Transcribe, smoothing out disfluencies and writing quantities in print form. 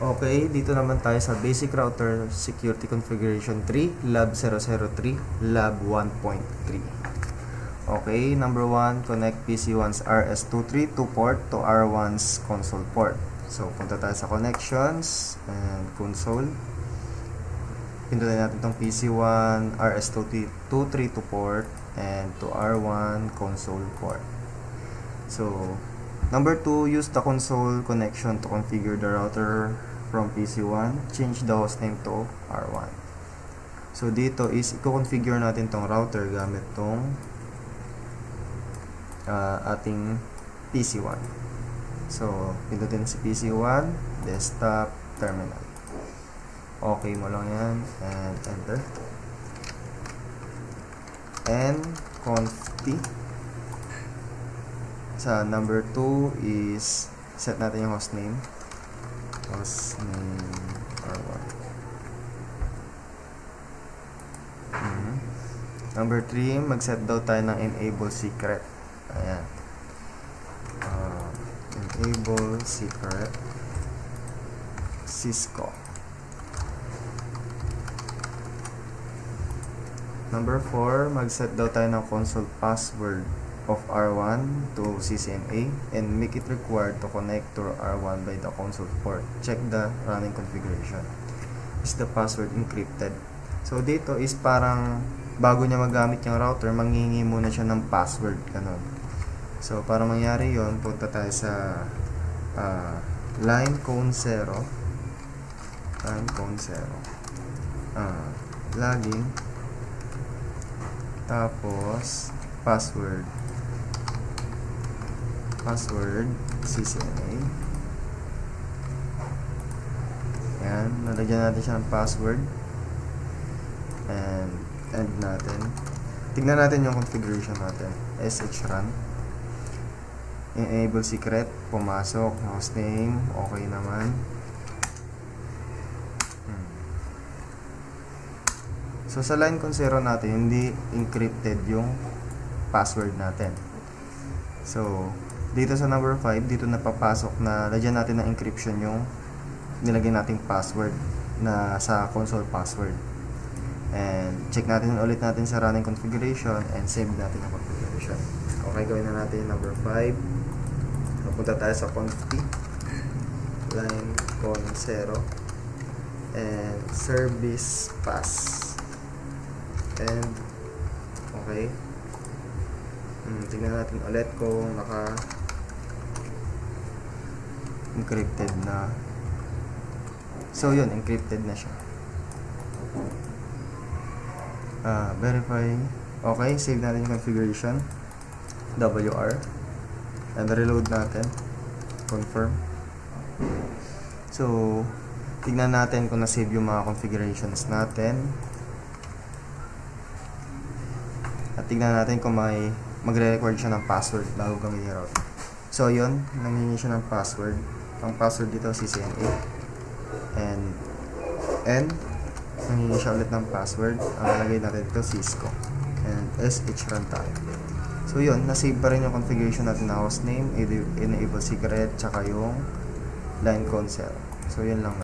Okay, dito naman tayo sa Basic Router Security Configuration 3, Lab 003, Lab 1.3. Okay, number 1, connect PC1's RS232 port to R1's console port. So, punta tayo sa Connections and Console. Pindutin natin itong PC1 RS232 port and to R1 console port. So, number 2, use the console connection to configure the router from PC1. Change the hostname to R1. So, dito is i-configure natin tong router gamit tong ating PC1. So, pindutin si PC1, desktop, terminal. Okay mo lang yan, and enter. And conft. Sa number 2 is set natin yung hostname. Hostname R1. Number 3, mag-set daw tayo ng enable secret. Ayan. Enable secret Cisco. Number 4, mag-set daw tayo ng console password of R1 to CCNA and make it required to connect to R1 by the console port. Check the running configuration. Is the password encrypted? So, dito is parang bago niya magamit yung router, manghihingi muna siya ng password. Ganun. So, para mangyari yon, punta tayo sa line cone 0. Line cone 0. Login. Tapos, password CCNA. Ayan, nalagyan natin siya ng password and end natin. Tignan natin yung configuration natin. SHRun, enable secret, pumasok, hostname, okay naman. So sa line kung 0 natin, hindi encrypted yung password natin. So dito sa number 5, dito napapasok na lagyan natin ng encryption yung nilagyan nating password na sa console password. And check natin ulit natin sa running configuration and save natin ang configuration. Okay, gawin na natin number 5. Punta tayo sa conft, line con 0 and service pass. And okay. Tingnan natin ulit kung naka encrypted na. So yun, encrypted na siya. Verify. Okay, save natin yung configuration. WR. And reload natin. Confirm. So, tingnan natin kung na-save yung mga configurations natin. At tingnan natin kung may magre-record siya ng password bago gamitin yung router. So, yun. Nanghingi siya ng password. Ang password dito, CCNA. And nanghingi siya ulit ng password. Ang nalagay natin dito, Cisco. And SHRun tayo. So, yun. Nasave pa rin yung configuration natin na hostname, enable secret, tsaka yung line console. So, yun lang.